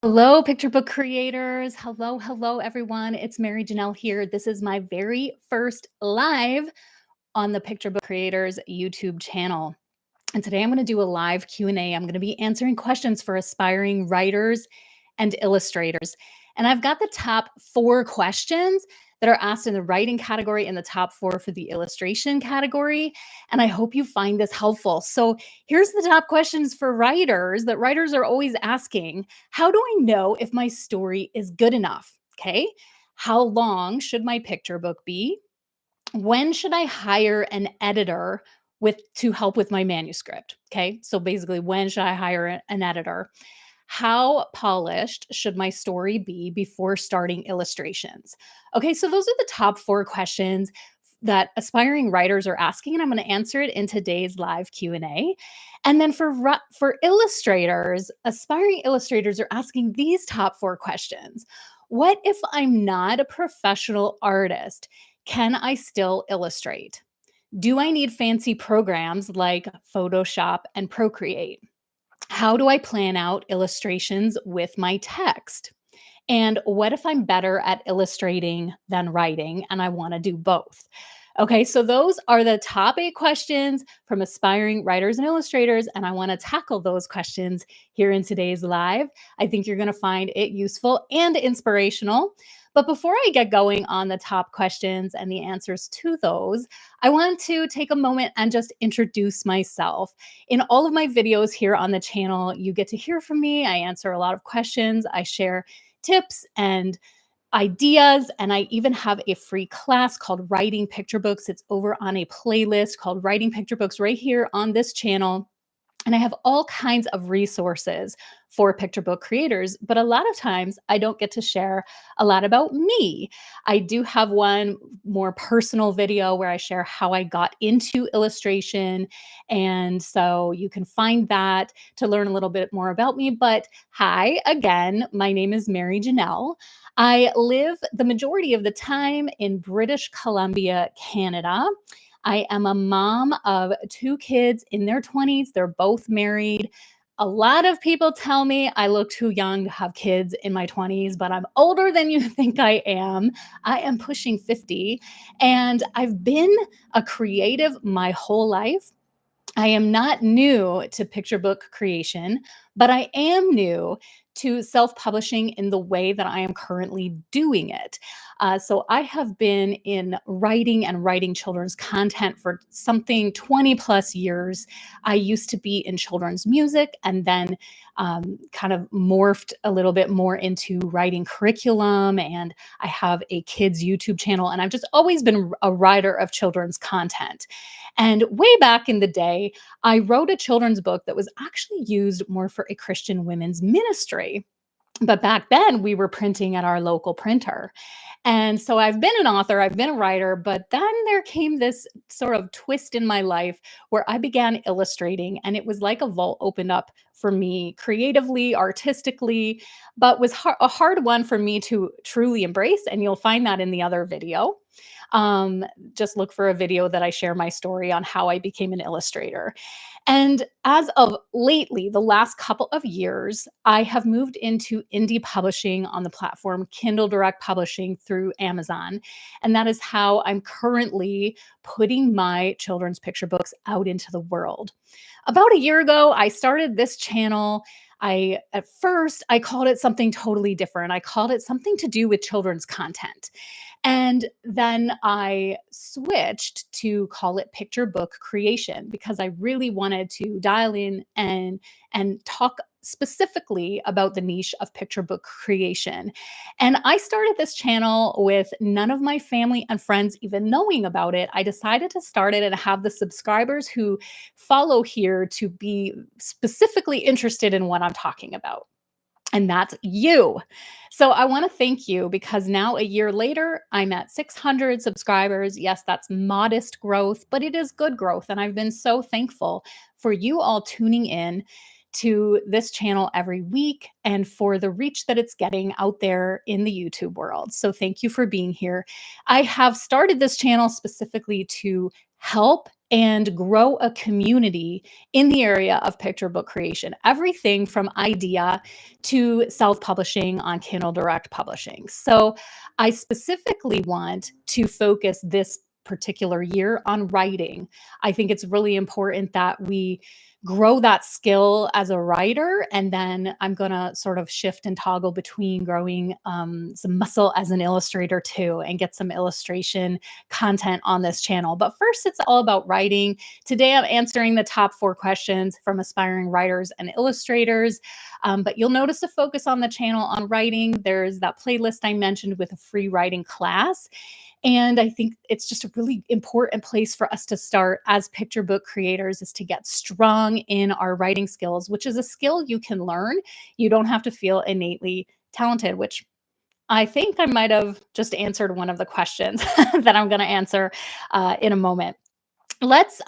Hello, picture book creators. Hello, everyone. It's Mary Janelle here. This is my very first live on the Picture Book Creators YouTube channel. And today I'm going to do a live Q&A. I'm going to be answering questions for aspiring writers and illustrators. And I've got the top 4 questions that are asked in the writing category and the top 4 for the illustration category. And I hope you find this helpful. So here's the top questions for writers that writers are always asking. How do I know if my story is good enough? Okay. How long should my picture book be? When should I hire an editor to help with my manuscript? Okay. So basically, when should I hire an editor? How polished should my story be before starting illustrations? Okay, so those are the top 4 questions that aspiring writers are asking, and I'm going to answer it in today's live Q&A. And then for illustrators, aspiring illustrators are asking these top 4 questions. What if I'm not a professional artist? Can I still illustrate? Do I need fancy programs like Photoshop and Procreate? How do I plan out illustrations with my text? And what if I'm better at illustrating than writing and I want to do both? Okay, so those are the top 8 questions from aspiring writers and illustrators, and I want to tackle those questions here in today's live. I think you're going to find it useful and inspirational. But before I get going on the top questions and the answers to those, I want to take a moment and just introduce myself. In all of my videos here on the channel, you get to hear from me. I answer a lot of questions. I share tips and ideas. And I even have a free class called Writing Picture Books. It's over on a playlist called Writing Picture Books right here on this channel. And I have all kinds of resources for picture book creators, but a lot of times I don't get to share a lot about me. I do have one more personal video where I share how I got into illustration. And so you can find that to learn a little bit more about me. But hi again, my name is Mary Janelle. I live the majority of the time in British Columbia, Canada. I am a mom of 2 kids in their 20s. They're both married. A lot of people tell me I look too young to have kids in my 20s, but I'm older than you think I am. I am pushing 50, and I've been a creative my whole life. I am not new to picture book creation, but I am new to self-publishing in the way that I am currently doing it. So I have been in writing and writing children's content for something 20 plus years. I used to be in children's music and then kind of morphed a little bit more into writing curriculum. And I have a kids YouTube channel, and I've just always been a writer of children's content. And way back in the day, I wrote a children's book that was actually used more for a Christian women's ministry. But back then, we were printing at our local printer. And so I've been an author, I've been a writer, but then there came this sort of twist in my life where I began illustrating, and it was like a vault opened up for me creatively, artistically, but was a hard one for me to truly embrace. And you'll find that in the other video. Just look for a video that I share my story on how I became an illustrator. And as of lately, the last couple of years, I have moved into indie publishing on the platform Kindle Direct Publishing through Amazon. And that is how I'm currently putting my children's picture books out into the world. About a year ago, I started this channel. At first, I called it something totally different. I called it something to do with children's content. And then I switched to call it picture book creation because I really wanted to dial in and talk specifically about the niche of picture book creation. And I started this channel with none of my family and friends even knowing about it. I decided to start it and have the subscribers who follow here to be specifically interested in what I'm talking about. And that's you. So I want to thank you because now a year later, I'm at 600 subscribers. Yes, that's modest growth, but it is good growth. And I've been so thankful for you all tuning in to this channel every week and for the reach that it's getting out there in the YouTube world. So thank you for being here. I have started this channel specifically to help and grow a community in the area of picture book creation. Everything from idea to self-publishing on Kindle Direct Publishing. So I specifically want to focus this particular year on writing. I think it's really important that we grow that skill as a writer. And then I'm going to sort of shift and toggle between growing some muscle as an illustrator too, and get some illustration content on this channel. But first, it's all about writing. Today, I'm answering the top 4 questions from aspiring writers and illustrators. But you'll notice a focus on the channel on writing. There's that playlist I mentioned with a free writing class. And I think it's just a really important place for us to start as picture book creators, is to get strong in our writing skills, which is a skill you can learn. You don't have to feel innately talented, which I think I might have just answered one of the questions that I'm going to answer in a moment. Let's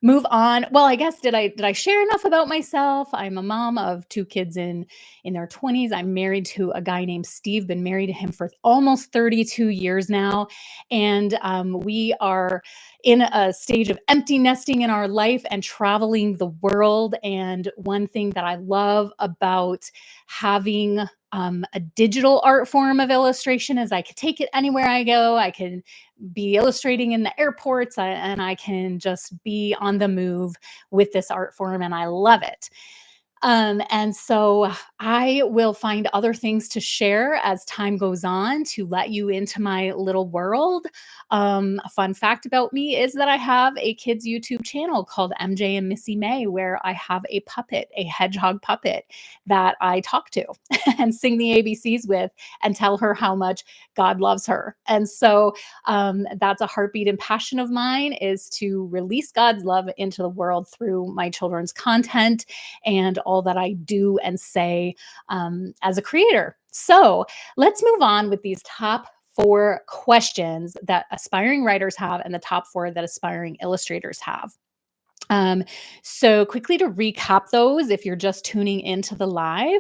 move on. Well, I guess did I share enough about myself? I'm a mom of 2 kids in their 20s. I'm married to a guy named Steve. Been married to him for almost 32 years now, and we are in a stage of empty nesting in our life and traveling the world. And one thing that I love about having a digital art form of illustration is I could take it anywhere I go. I can be illustrating in the airports, and I can just be on the move with this art form, and I love it. And so I will find other things to share as time goes on to let you into my little world. A fun fact about me is that I have a kids YouTube channel called MJ and Missy May, where I have a puppet, a hedgehog puppet that I talk to and sing the ABCs with and tell her how much God loves her. And so that's a heartbeat and passion of mine, is to release God's love into the world through my children's content and all that I do and say as a creator. So let's move on with these top 4 questions that aspiring writers have and the top 4 that aspiring illustrators have. Um, so quickly to recap those, if you're just tuning into the live,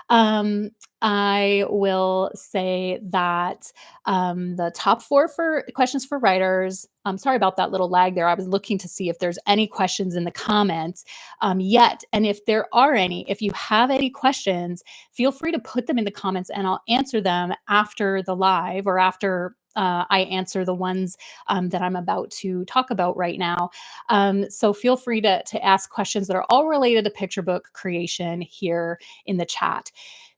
um, I will say that the top 4 for questions for writers. I'm sorry about that little lag there. I was looking to see if there's any questions in the comments yet. And if there are any, if you have any questions, feel free to put them in the comments and I'll answer them after the live, or after I answer the ones that I'm about to talk about right now. So feel free to ask questions that are all related to picture book creation here in the chat.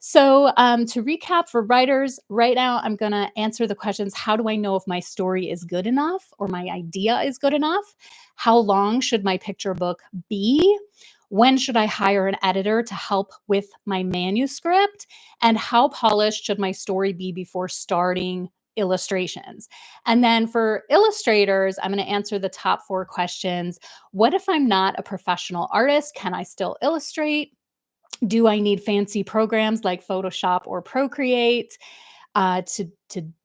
So to recap for writers, right now I'm going to answer the questions: how do I know if my story is good enough or my idea is good enough? How long should my picture book be? When should I hire an editor to help with my manuscript? And how polished should my story be before starting illustrations? And then for illustrators, I'm going to answer the top 4 questions. What if I'm not a professional artist? Can I still illustrate? Do I need fancy programs like Photoshop or Procreate to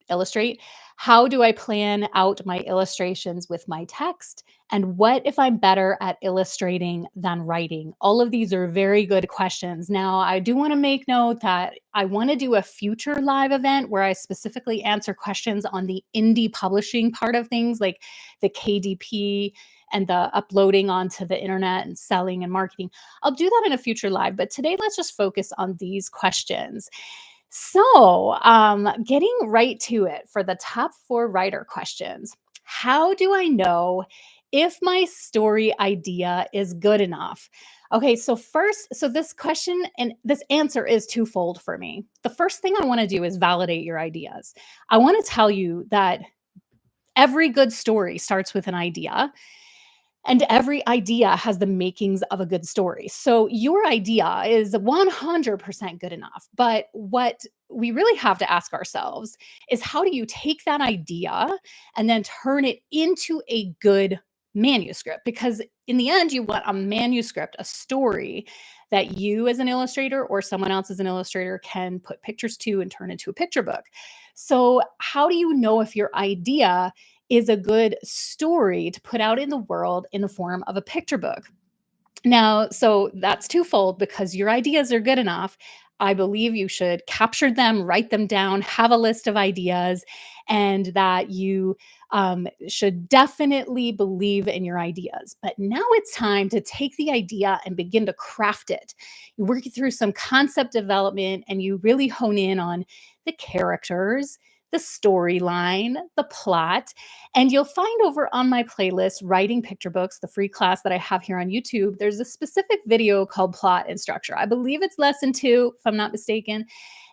illustrate? How do I plan out my illustrations with my text? And what if I'm better at illustrating than writing? All of these are very good questions. Now, I do want to make note that I want to do a future live event where I specifically answer questions on the indie publishing part of things, like the KDP and the uploading onto the internet and selling and marketing. I'll do that in a future live, but today let's just focus on these questions. So, getting right to it for the top 4 writer questions. How do I know if my story idea is good enough? Okay, so first, so this question and this answer is twofold for me. The first thing I want to do is validate your ideas. I want to tell you that every good story starts with an idea. And every idea has the makings of a good story. So your idea is 100% good enough. But what we really have to ask ourselves is, how do you take that idea and then turn it into a good manuscript? Because in the end, you want a manuscript, a story that you as an illustrator or someone else as an illustrator can put pictures to and turn into a picture book. So how do you know if your idea is a good story to put out in the world in the form of a picture book? Now, so that's twofold, because your ideas are good enough. I believe you should capture them, write them down, have a list of ideas, and that you should definitely believe in your ideas. But now it's time to take the idea and begin to craft it. You work through some concept development and you really hone in on the characters, the storyline, the plot. And you'll find over on my playlist, Writing Picture Books, the free class that I have here on YouTube, there's a specific video called Plot and Structure. I believe it's lesson 2, if I'm not mistaken.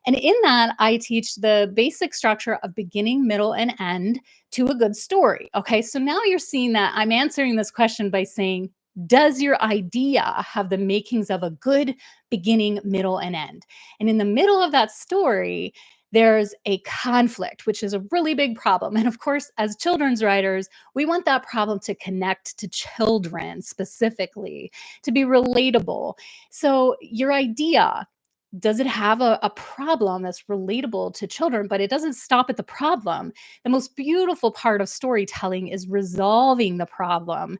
And in that, I teach the basic structure of beginning, middle, and end to a good story. Okay, so now you're seeing that I'm answering this question by saying, does your idea have the makings of a good beginning, middle, and end? And in the middle of that story, there's a conflict, which is a really big problem. And of course, as children's writers, we want that problem to connect to children specifically, to be relatable. So your idea, does it have a problem that's relatable to children, but it doesn't stop at the problem? The most beautiful part of storytelling is resolving the problem.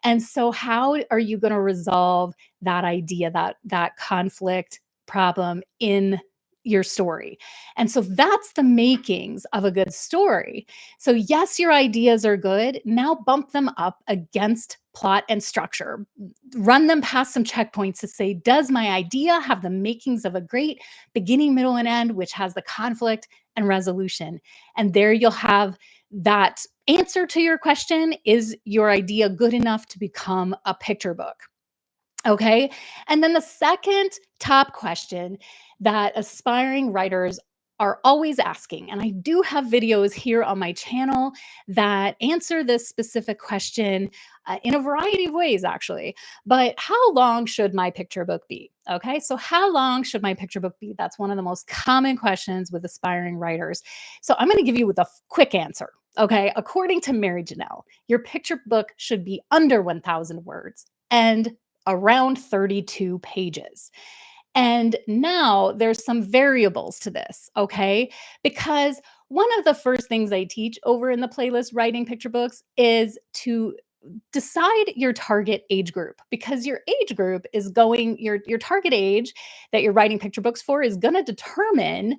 And so how are you going to resolve that idea, that conflict problem in your story? And so that's the makings of a good story. So yes, your ideas are good. Now bump them up against plot and structure. Run them past some checkpoints to say, does my idea have the makings of a great beginning, middle, and end, which has the conflict and resolution? And there you'll have that answer to your question. Is your idea good enough to become a picture book? Okay. And then the second top question that aspiring writers are always asking, and I do have videos here on my channel that answer this specific question in a variety of ways, actually. But how long should my picture book be? Okay. So, how long should my picture book be? That's one of the most common questions with aspiring writers. So, I'm going to give you with a quick answer. Okay. According to Mary Janelle, your picture book should be under 1,000 words and around 32 pages. And now there's some variables to this, okay? Because one of the first things I teach over in the playlist Writing Picture Books is to decide your target age group, because your age group is going your target age that you're writing picture books for is going to determine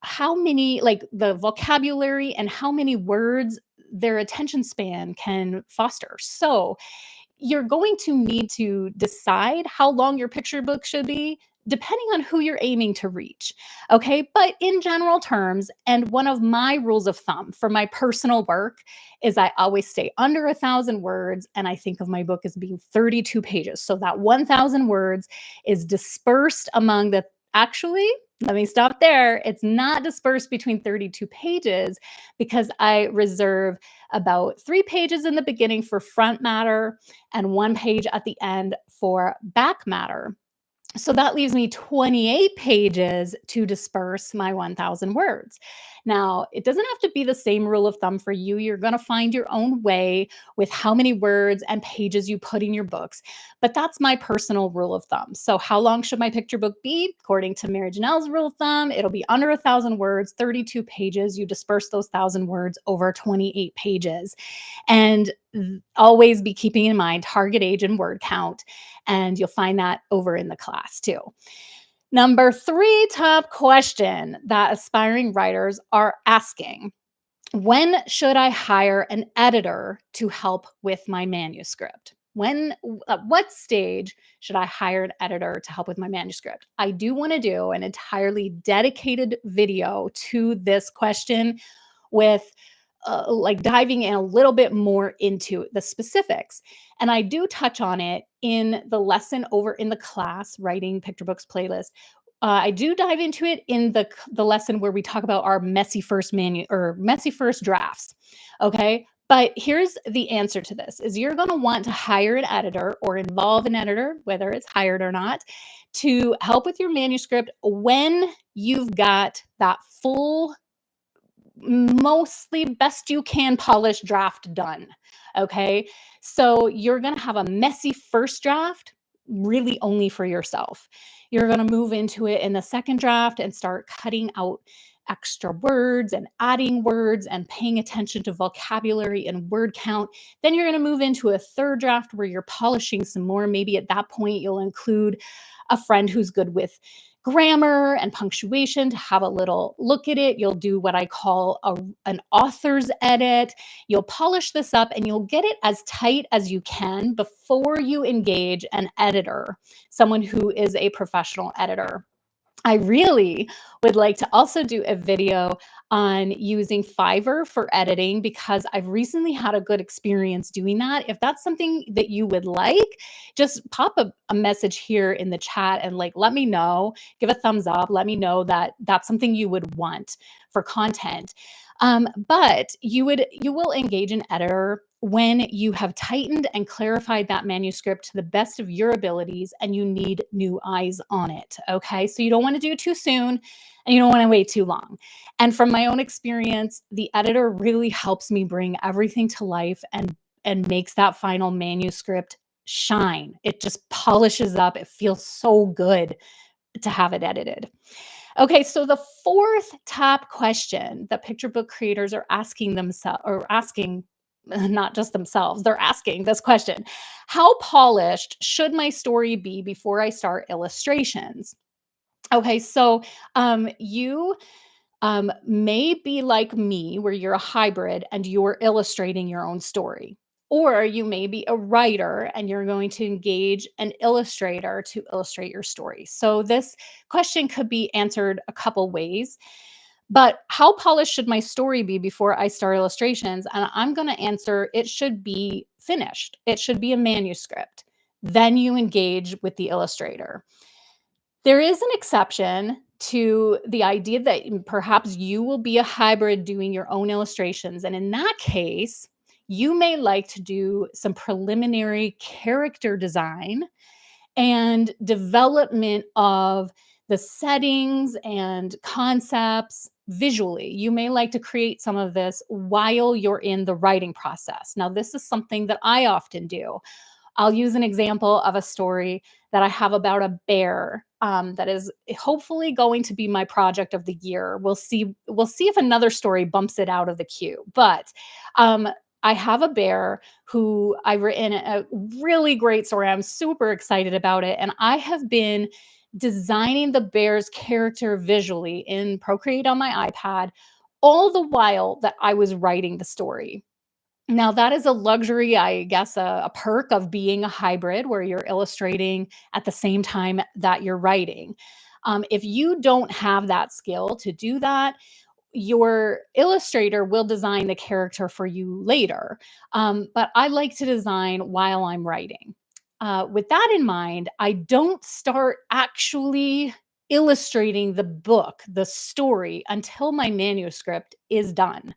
how many, like the vocabulary and how many words their attention span can foster. So you're going to need to decide how long your picture book should be depending on who you're aiming to reach. Okay. But in general terms, and one of my rules of thumb for my personal work is I always stay under 1,000 words. And I think of my book as being 32 pages. So that 1,000 words is dispersed among the, actually, let me stop there. It's not dispersed between 32 pages because I reserve about 3 pages in the beginning for front matter and 1 page at the end for back matter. So that leaves me 28 pages to disperse my 1,000 words. Now, it doesn't have to be the same rule of thumb for you. You're going to find your own way with how many words and pages you put in your books. But that's my personal rule of thumb. So, how long should my picture book be? According to Mary Janelle's rule of thumb, it'll be under 1,000 words, 32 pages. You disperse those 1,000 words over 28 pages. And always be keeping in mind target age and word count. And you'll find that over in the class too. Number 3 top question that aspiring writers are asking: when should I hire an editor to help with my manuscript? At what stage should I hire an editor to help with my manuscript? I do want to do an entirely dedicated video to this question with like diving in a little bit more into the specifics. And I do touch on it in the lesson over in the class Writing Picture Books playlist. I do dive into it in the lesson where we talk about our messy first messy first drafts. Okay. But here's the answer to this: is you're going to want to hire an editor or involve an editor, whether it's hired or not, to help with your manuscript when you've got that full, mostly best you can polished draft done. Okay. So you're going to have a messy first draft really only for yourself. You're going to move into it in the second draft and start cutting out extra words and adding words and paying attention to vocabulary and word count. Then you're going to move into a third draft where you're polishing some more. Maybe at that point, you'll include a friend who's good with grammar and punctuation to have a little look at it. You'll do what I call an author's edit. You'll polish this up and you'll get it as tight as you can before you engage an editor, someone who is a professional editor. I really would like to also do a video on using Fiverr for editing because I've recently had a good experience doing that. If that's something that you would like, just pop a message here in the chat and like let me know, give a thumbs up, let me know that that's something you would want for content. But you will engage an editor when you have tightened and clarified that manuscript to the best of your abilities and you need new eyes on it. Okay. So you don't want to do it too soon and you don't want to wait too long. And from my own experience, the editor really helps me bring everything to life and makes that final manuscript shine. It just polishes up. It feels so good to have it edited. Okay, so the fourth top question that picture book creators are asking themselves, or asking not just themselves, they're asking this question: how polished should my story be before I start illustrations? Okay, so you may be like me, where you're a hybrid and you're illustrating your own story. Or you may be a writer and you're going to engage an illustrator to illustrate your story. So, this question could be answered a couple ways. But how polished should my story be before I start illustrations? And I'm going to answer it should be finished, it should be a manuscript. Then you engage with the illustrator. There is an exception to the idea that perhaps you will be a hybrid doing your own illustrations. And in that case, you may like to do some preliminary character design and development of the settings and concepts visually. You may like to create some of this while you're in the writing process. Now, this is something that I often do. I'll use an example of a story that I have about a bear that is hopefully going to be my project of the year. We'll see. We'll see if another story bumps it out of the queue. But I have a bear who I've written a really great story. I'm super excited about it, and I have been designing the bear's character visually in Procreate on my iPad all the while that I was writing the story. Now, that is a luxury, I guess, a perk of being a hybrid where you're illustrating at the same time that you're writing. If you don't have that skill to do that, your illustrator will design the character for you later. But I like to design while I'm writing. With that in mind, I don't start actually illustrating the book, the story, until my manuscript is done.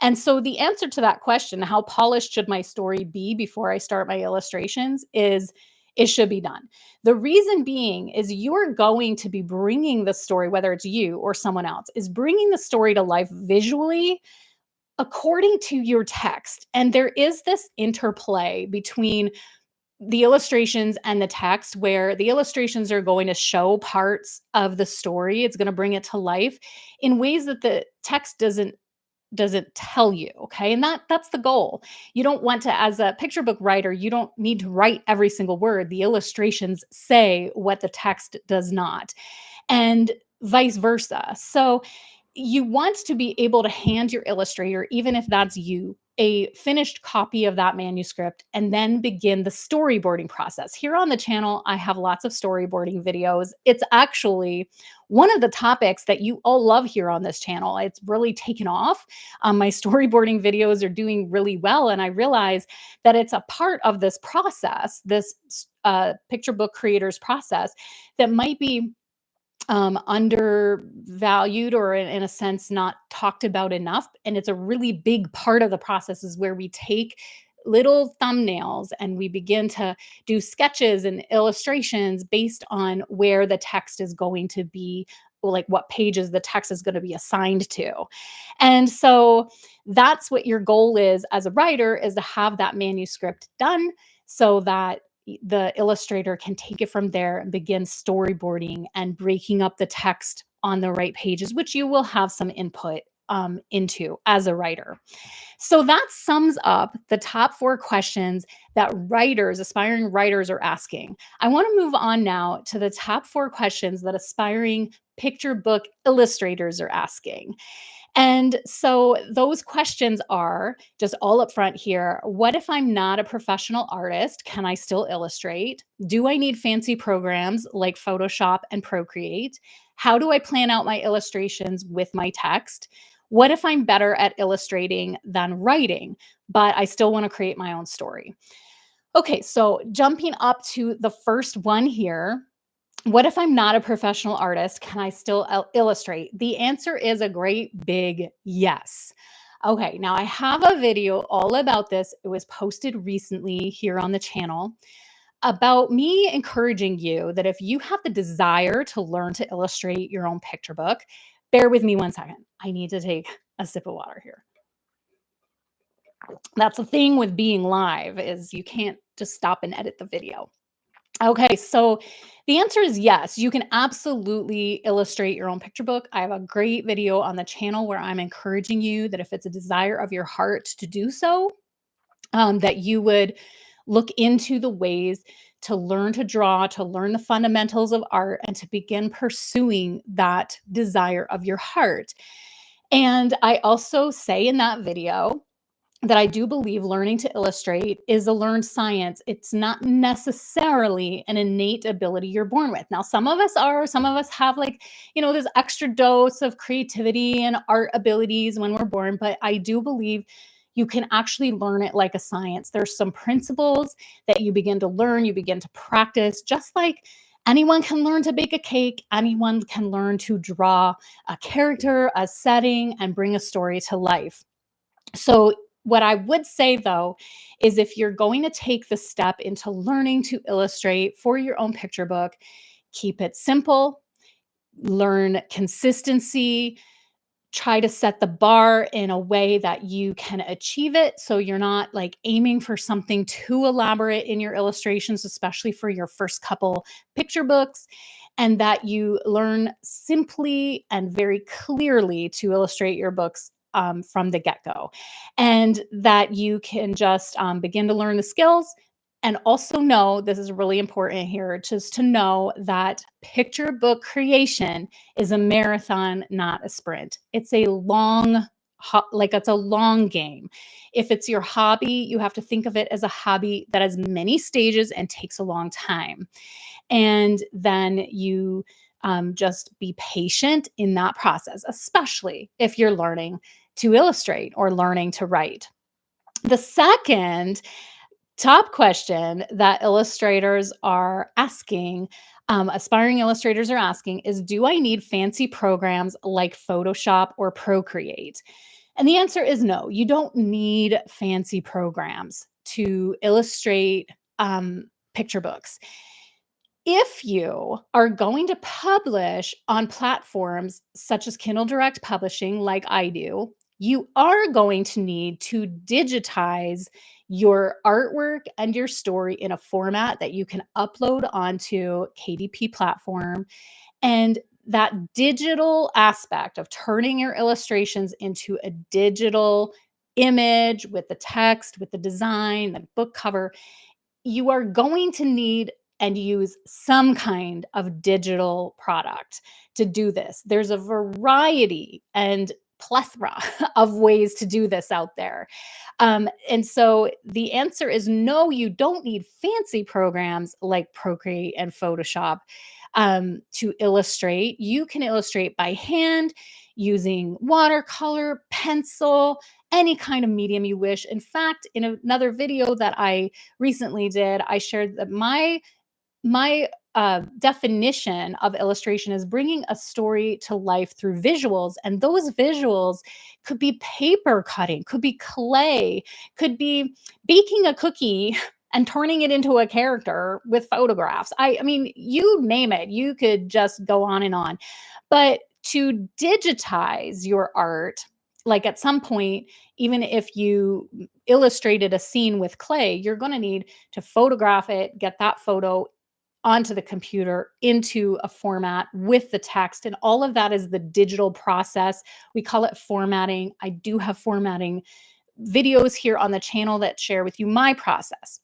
And so the answer to that question, how polished should my story be before I start my illustrations, is it should be done. The reason being is you're going to be bringing the story, whether it's you or someone else, is bringing the story to life visually according to your text. And there is this interplay between the illustrations and the text where the illustrations are going to show parts of the story. It's going to bring it to life in ways that the text doesn't tell you. Okay, and that's the goal. You don't want to, as a picture book writer, you don't need to write every single word. The illustrations say what the text does not, and vice versa. So you want to be able to hand your illustrator, even if that's you, a finished copy of that manuscript and then begin the storyboarding process. Here on the channel, I have lots of storyboarding videos. It's actually one of the topics that you all love here on this channel. It's really taken off. My storyboarding videos are doing really well, and I realize that it's a part of this process, this picture book creators process, that might be undervalued or in a sense not talked about enough. And it's a really big part of the process is where we take little thumbnails and we begin to do sketches and illustrations based on where the text is going to be, like what pages the text is going to be assigned to. And so that's what your goal is as a writer, is to have that manuscript done so that the illustrator can take it from there and begin storyboarding and breaking up the text on the right pages, which you will have some input into as a writer. So that sums up the top 4 questions that writers, aspiring writers, are asking. I want to move on now to the top 4 questions that aspiring picture book illustrators are asking. And so those questions are just all up front here. What if I'm not a professional artist? Can I still illustrate? Do I need fancy programs like Photoshop and Procreate? How do I plan out my illustrations with my text? What if I'm better at illustrating than writing, but I still want to create my own story? Okay, so jumping up to the first one here, what if I'm not a professional artist? Can I still illustrate? The answer is a great big yes. Okay, now I have a video all about this. It was posted recently here on the channel about me encouraging you that if you have the desire to learn to illustrate your own picture book, bear with me one second. I need to take a sip of water here. That's the thing with being live is you can't just stop and edit the video. Okay, so the answer is yes. You can absolutely illustrate your own picture book. I have a great video on the channel where I'm encouraging you that if it's a desire of your heart to do so, that you would look into the ways to learn to draw, to learn the fundamentals of art, and to begin pursuing that desire of your heart. And I also say in that video that I do believe learning to illustrate is a learned science. It's not necessarily an innate ability you're born with. Now, some of us are, some of us have like, this extra dose of creativity and art abilities when we're born, but I do believe you can actually learn it like a science. There's some principles that you begin to learn, you begin to practice, just like anyone can learn to bake a cake, anyone can learn to draw a character, a setting, and bring a story to life. So what I would say though, is if you're going to take the step into learning to illustrate for your own picture book, keep it simple, learn consistency, try to set the bar in a way that you can achieve it. So you're not like aiming for something too elaborate in your illustrations, especially for your first couple picture books, and that you learn simply and very clearly to illustrate your books from the get-go, and that you can just begin to learn the skills. And also know, this is really important here, just to know that picture book creation is a marathon, not a sprint. It's a long, it's a long game. If it's your hobby, you have to think of it as a hobby that has many stages and takes a long time. And then you just be patient in that process, especially if you're learning to illustrate or learning to write. The second top question that illustrators are asking, aspiring illustrators are asking, is do I need fancy programs like Photoshop or Procreate? And the answer is no, you don't need fancy programs to illustrate picture books. If you are going to publish on platforms such as Kindle Direct Publishing, like I do, you are going to need to digitize your artwork and your story in a format that you can upload onto KDP platform. And that digital aspect of turning your illustrations into a digital image with the text, with the design, the book cover, you are going to need and use some kind of digital product to do this. There's a variety and plethora of ways to do this out there. And so the answer is no, you don't need fancy programs like Procreate and Photoshop to illustrate. You can illustrate by hand using watercolor, pencil, any kind of medium you wish. In fact, in another video that I recently did, I shared that my definition of illustration is bringing a story to life through visuals. And those visuals could be paper cutting, could be clay, could be baking a cookie and turning it into a character with photographs. I mean, you name it, you could just go on and on. But to digitize your art, like at some point, even if you illustrated a scene with clay, you're going to need to photograph it, get that photo onto the computer into a format with the text. And all of that is the digital process. We call it formatting. I do have formatting videos here on the channel that share with you my process.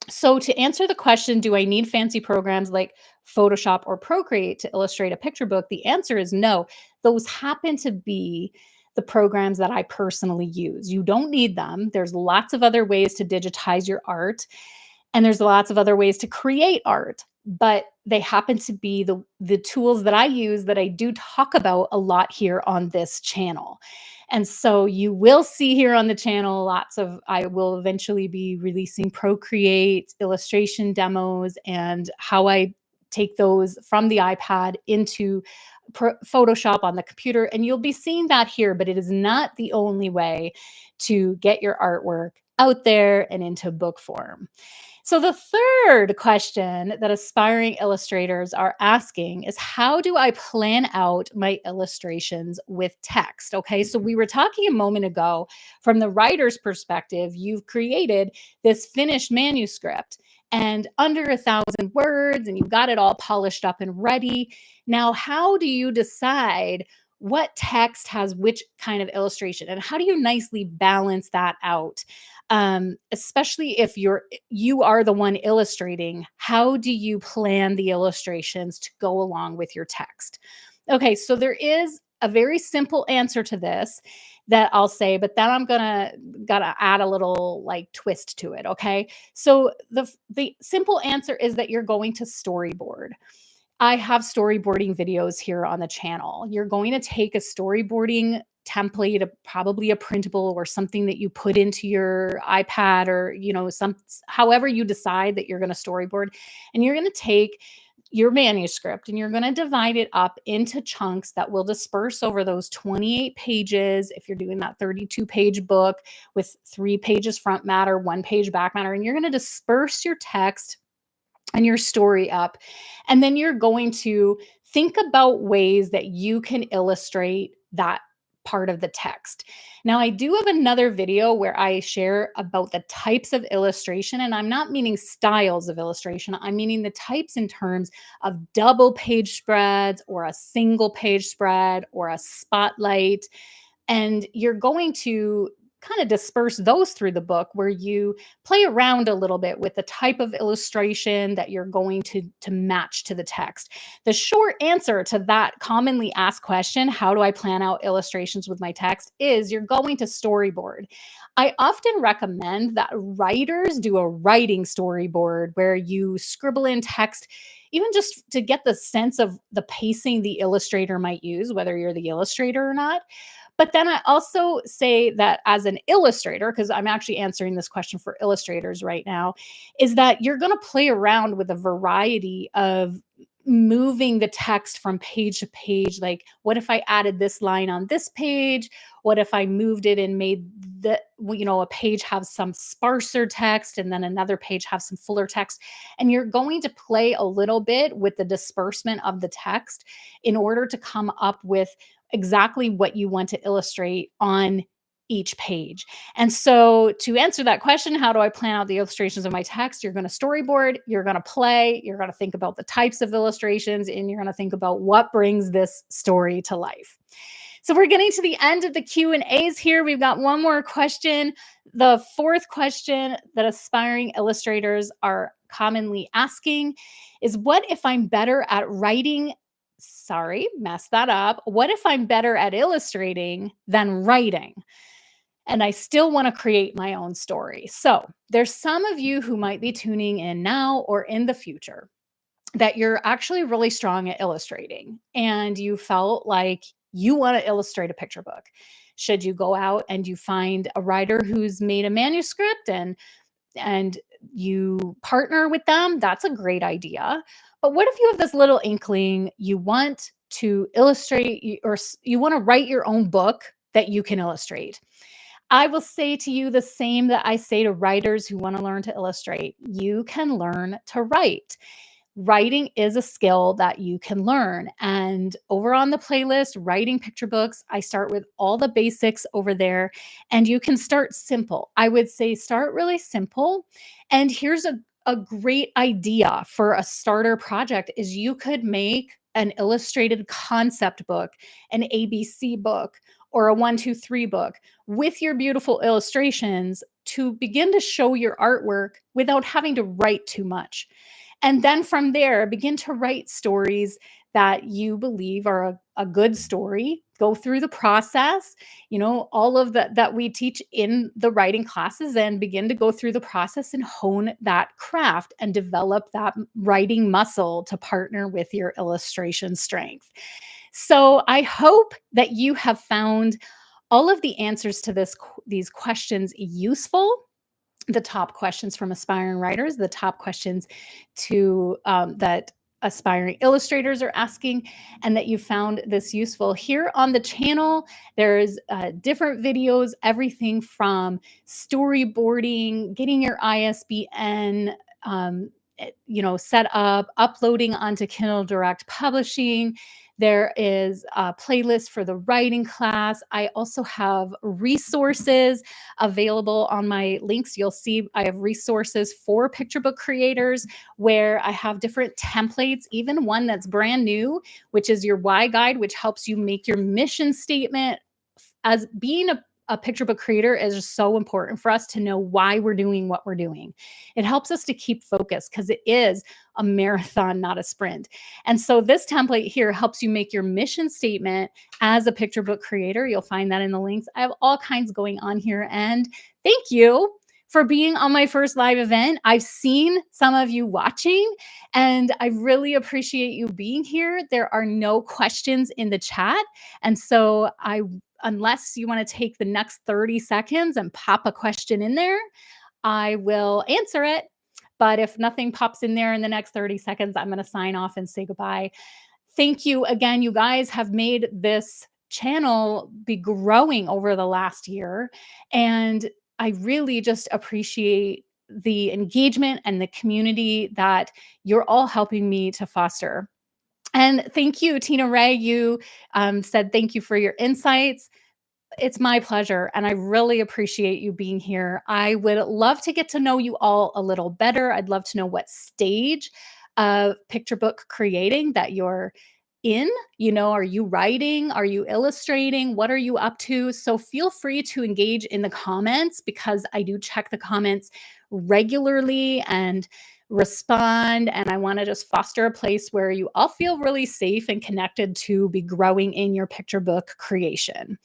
So, to answer the question, do I need fancy programs like Photoshop or Procreate to illustrate a picture book? The answer is no. Those happen to be the programs that I personally use. You don't need them. There's lots of other ways to digitize your art, and there's lots of other ways to create art, but they happen to be the tools that I use that I do talk about a lot here on this channel. And so you will see here on the channel lots of, I will eventually be releasing Procreate illustration demos and how I take those from the iPad into Photoshop on the computer. And you'll be seeing that here, but it is not the only way to get your artwork out there and into book form. So, the third question that aspiring illustrators are asking is, how do I plan out my illustrations with text? Okay, so we were talking a moment ago from the writer's perspective, you've created this finished manuscript and under 1,000 words, and you've got it all polished up and ready. Now, how do you decide what text has which kind of illustration, and how do you nicely balance that out? Especially if you are the one illustrating, how do you plan the illustrations to go along with your text? Okay, so there is a very simple answer to this that I'll say, but then I'm gonna gotta add a little like twist to it. Okay, so the simple answer is that you're going to storyboard. I have storyboarding videos here on the channel. You're going to take a storyboarding template, probably a printable or something that you put into your iPad or, however you decide that you're going to storyboard, and you're going to take your manuscript and you're going to divide it up into chunks that will disperse over those 28 pages. If you're doing that 32-page book with 3 pages front matter, 1 page back matter, and you're going to disperse your text and your story up. And then you're going to think about ways that you can illustrate that part of the text. Now, I do have another video where I share about the types of illustration, and I'm not meaning styles of illustration. I'm meaning the types in terms of double page spreads or a single page spread or a spotlight. And you're going to kind of disperse those through the book where you play around a little bit with the type of illustration that you're going to match to the text. The short answer to that commonly asked question, how do I plan out illustrations with my text, is you're going to storyboard. I often recommend that writers do a writing storyboard where you scribble in text, even just to get the sense of the pacing the illustrator might use, whether you're the illustrator or not. But then I also say that as an illustrator, because I'm actually answering this question for illustrators right now, is that you're going to play around with a variety of moving the text from page to page. Like, what if I added this line on this page? What if I moved it and made a page have some sparser text and then another page have some fuller text? And you're going to play a little bit with the disbursement of the text in order to come up with exactly what you want to illustrate on each page. And so, to answer that question, how do I plan out the illustrations of my text? You're going to storyboard, you're going to play, you're going to think about the types of illustrations, and you're going to think about what brings this story to life. So we're getting to the end of the Q&As here. We've got one more question. The fourth question that aspiring illustrators are commonly asking is, what if I'm better at writing? Sorry, messed that up. What if I'm better at illustrating than writing, and I still want to create my own story? So there's some of you who might be tuning in now or in the future that you're actually really strong at illustrating and you felt like you want to illustrate a picture book. Should you go out and you find a writer who's made a manuscript and you partner with them? That's a great idea. But what if you have this little inkling, you want to illustrate or you want to write your own book that you can illustrate? I will say to you the same that I say to writers who want to learn to illustrate. You can learn to write. Writing is a skill that you can learn. And over on the playlist, Writing Picture Books, I start with all the basics over there. And you can start simple. I would say start really simple. And here's a great idea for a starter project is you could make an illustrated concept book, an ABC book, or a 1, 2, 3 book with your beautiful illustrations to begin to show your artwork without having to write too much. And then from there, begin to write stories that you believe are a good story. Go through the process, all of that we teach in the writing classes, and begin to go through the process and hone that craft and develop that writing muscle to partner with your illustration strength. So I hope that you have found all of the answers to these questions useful, the top questions from aspiring writers, the top questions that aspiring illustrators are asking, and that you found this useful. Here on the channel, there's different videos, everything from storyboarding, getting your ISBN, set up, uploading onto Kindle Direct Publishing. There is a playlist for the writing class. I also have resources available on my links. You'll see I have resources for picture book creators where I have different templates, even one that's brand new, which is your why guide, which helps you make your mission statement. As being a picture book creator is just so important for us to know why we're doing what we're doing. It helps us to keep focused because it is a marathon, not a sprint. And so this template here helps you make your mission statement as a picture book creator. You'll find that in the links. I have all kinds going on here. And thank you for being on my first live event. I've seen some of you watching, and I really appreciate you being here. There are no questions in the chat. And so unless you want to take the next 30 seconds and pop a question in there, I will answer it. But if nothing pops in there in the next 30 seconds, I'm going to sign off and say goodbye. Thank you again. You guys have made this channel be growing over the last year. And I really just appreciate the engagement and the community that you're all helping me to foster. And thank you, Tina Ray. You said thank you for your insights. It's my pleasure, and I really appreciate you being here. I would love to get to know you all a little better. I'd love to know what stage of picture book creating that you're in. Are you writing? Are you illustrating? What are you up to? So feel free to engage in the comments because I do check the comments regularly and respond. And I want to just foster a place where you all feel really safe and connected to be growing in your picture book creation.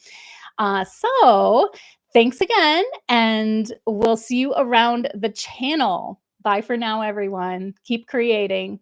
So thanks again, and we'll see you around the channel. Bye for now, everyone. Keep creating.